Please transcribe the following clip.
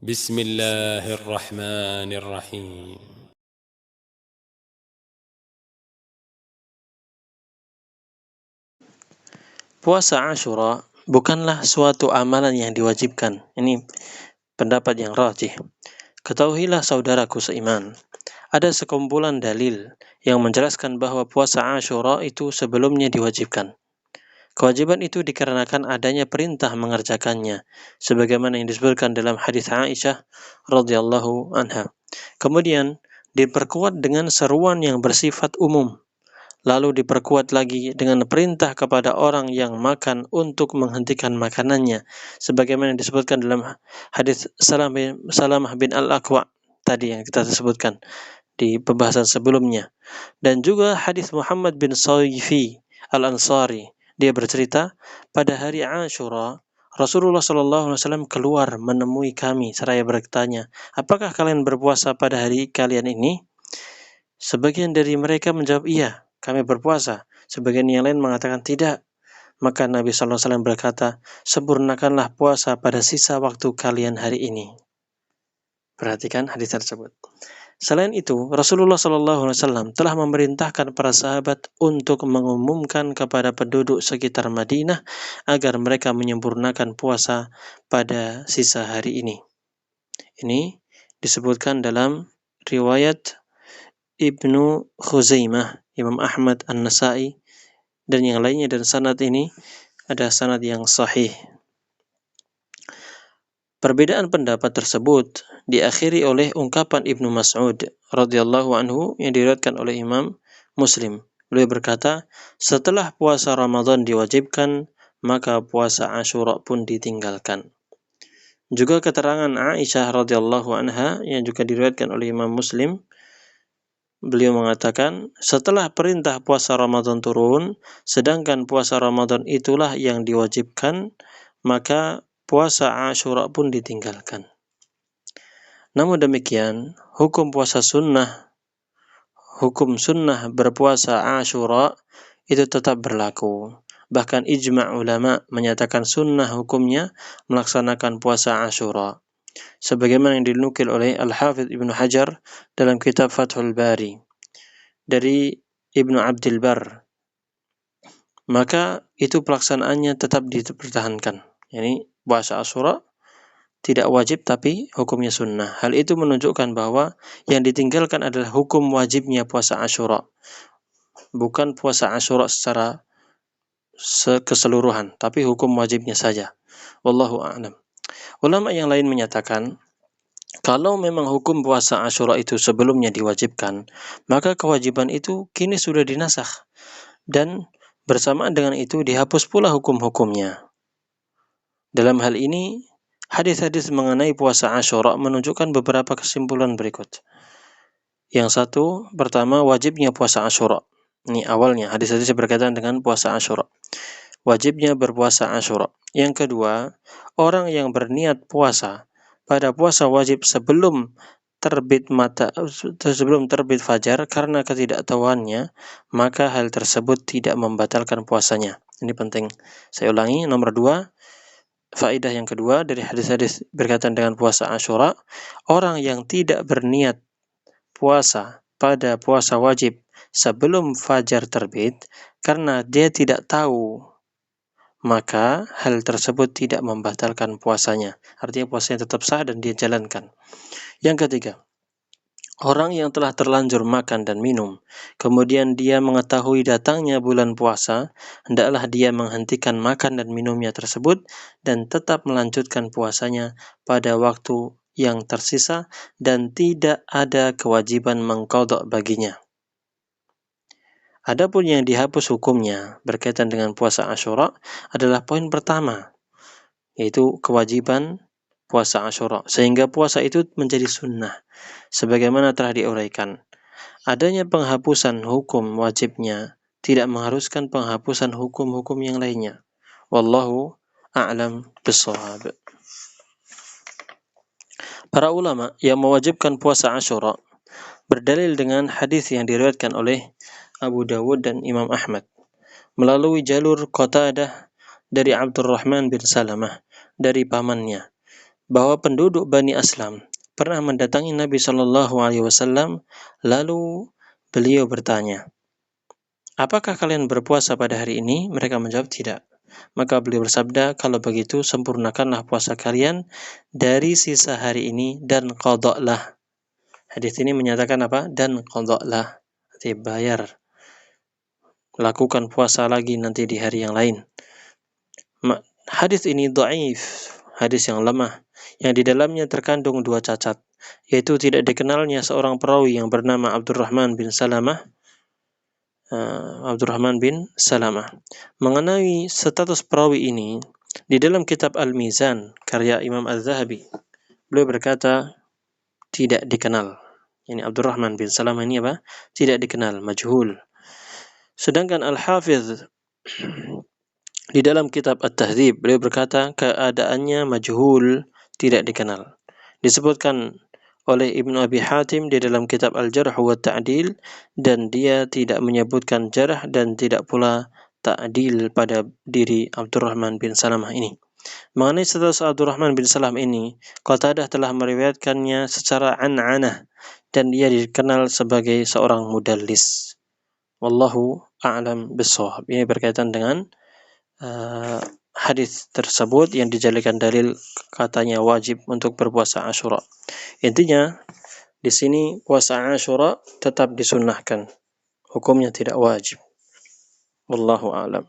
بسم الله الرحمن الرحيم. Puasa Ashura bukanlah suatu amalan yang diwajibkan. Ini pendapat yang rajih. Ketahuilah saudaraku seiman, ada sekumpulan dalil yang menjelaskan bahwa puasa Ashura itu sebelumnya diwajibkan. Kewajiban itu dikarenakan adanya perintah mengerjakannya, sebagaimana yang disebutkan dalam hadis Aisyah radhiyallahu anha. Kemudian diperkuat dengan seruan yang bersifat umum, lalu diperkuat lagi dengan perintah kepada orang yang makan untuk menghentikan makanannya, sebagaimana disebutkan dalam hadis Salamah bin Al-Aqwa tadi yang kita sebutkan di pembahasan sebelumnya. Dan juga hadis Muhammad bin Sayfi Al-Ansari, dia bercerita, pada hari Ashura Rasulullah SAW keluar menemui kami seraya bertanya, apakah kalian berpuasa pada hari kalian ini? Sebagian dari mereka menjawab, iya, kami berpuasa. Sebagian yang lain mengatakan tidak. Maka Nabi SAW berkata, sempurnakanlah puasa pada sisa waktu kalian hari ini. Perhatikan hadis tersebut. Selain itu, Rasulullah SAW telah memerintahkan para sahabat untuk mengumumkan kepada penduduk sekitar Madinah agar mereka menyempurnakan puasa pada sisa hari ini. Ini disebutkan dalam riwayat Ibnu Khuzaimah, Imam Ahmad An-Nasai, dan yang lainnya, dan sanad ini ada sanad yang sahih. Perbedaan pendapat tersebut diakhiri oleh ungkapan Ibnu Mas'ud radhiyallahu anhu yang diriwayatkan oleh Imam Muslim. Beliau berkata, setelah puasa Ramadan diwajibkan, maka puasa Ashura pun ditinggalkan. Juga keterangan Aisyah radhiyallahu anha yang juga diriwayatkan oleh Imam Muslim, beliau mengatakan, setelah perintah puasa Ramadan turun, sedangkan puasa Ramadan itulah yang diwajibkan, maka puasa Ashura pun ditinggalkan. Namun demikian, hukum sunnah berpuasa Ashura itu tetap berlaku. Bahkan ijma' ulama menyatakan sunnah hukumnya melaksanakan puasa Ashura, sebagaimana yang dinukil oleh Al-Hafidh Ibnu Hajar dalam kitab Fathul Bari dari Ibnu Abdul Barr. Maka itu pelaksanaannya tetap dipertahankan. Yani puasa Ashura tidak wajib tapi hukumnya sunnah. Hal itu menunjukkan bahwa yang ditinggalkan adalah hukum wajibnya puasa Ashura, bukan puasa Ashura secara keseluruhan, tapi hukum wajibnya saja. Wallahu a'lam. Ulama yang lain menyatakan, kalau memang hukum puasa Ashura itu sebelumnya diwajibkan, maka kewajiban itu kini sudah dinasakh, dan bersamaan dengan itu dihapus pula hukum-hukumnya. Dalam hal ini, hadis-hadis mengenai puasa Ashura menunjukkan beberapa kesimpulan berikut. Yang satu, pertama, wajibnya puasa Ashura. Ini awalnya, hadis-hadis berkaitan dengan puasa Ashura. Wajibnya berpuasa Ashura. Yang kedua, orang yang berniat puasa pada puasa wajib sebelum terbit fajar karena ketidaktahuannya, maka hal tersebut tidak membatalkan puasanya. Ini penting. Saya ulangi, nomor 2, faedah yang kedua dari hadis-hadis berkaitan dengan puasa Ashura, orang yang tidak berniat puasa pada puasa wajib sebelum fajar terbit karena dia tidak tahu, maka hal tersebut tidak membatalkan puasanya. Artinya puasanya tetap sah dan dia jalankan. Yang ketiga, orang yang telah terlanjur makan dan minum, kemudian dia mengetahui datangnya bulan puasa, hendaklah dia menghentikan makan dan minumnya tersebut dan tetap melanjutkan puasanya pada waktu yang tersisa dan tidak ada kewajiban mengqadha baginya. Adapun yang dihapus hukumnya berkaitan dengan puasa Ashura adalah poin pertama, yaitu kewajiban puasa Ashura, sehingga puasa itu menjadi sunnah, sebagaimana telah diuraikan. Adanya penghapusan hukum wajibnya tidak mengharuskan penghapusan hukum-hukum yang lainnya. Wallahu a'lam bishawab. Para ulama yang mewajibkan puasa Ashura berdalil dengan hadis yang diriwayatkan oleh Abu Dawud dan Imam Ahmad melalui jalur Qatadah dari Abdurrahman bin Salamah dari pamannya bahwa penduduk Bani Aslam pernah mendatangi Nabi Shallallahu Alaihi Wasallam, lalu beliau bertanya, apakah kalian berpuasa pada hari ini? Mereka menjawab tidak. Maka beliau bersabda, kalau begitu sempurnakanlah puasa kalian dari sisa hari ini dan qada'lah. Hadis ini menyatakan apa? Dan qada'lah. Artinya bayar. Lakukan puasa lagi nanti di hari yang lain. Hadis ini dhaif, hadis yang lemah, yang di dalamnya terkandung dua cacat, yaitu tidak dikenalnya seorang perawi yang bernama Abdurrahman bin Salamah. Mengenai status perawi ini, di dalam kitab Al-Mizan karya Imam Az-Zahabi, beliau berkata tidak dikenal. Ini Abdurrahman bin Salamah ini apa? Tidak dikenal, majhul. Sedangkan Al-Hafidh di dalam kitab At-Tahdzib, beliau berkata keadaannya majhul, tidak dikenal. Disebutkan oleh Ibnu Abi Hatim di dalam kitab Al-Jarh wa Ta'dil, dan dia tidak menyebutkan jarh dan tidak pula ta'dil pada diri Abdurrahman bin Salamah ini. Mengenai status Abdurrahman bin Salamah ini, Qatadah telah meriwayatkannya secara an'anah dan dia dikenal sebagai seorang mudallis. Wallahu a'lam bishawab. Ini berkaitan dengan hadis tersebut yang dijadikan dalil katanya wajib untuk berpuasa Asyura. Intinya di sini puasa Asyura tetap disunnahkan, hukumnya tidak wajib. Wallahu a'lam.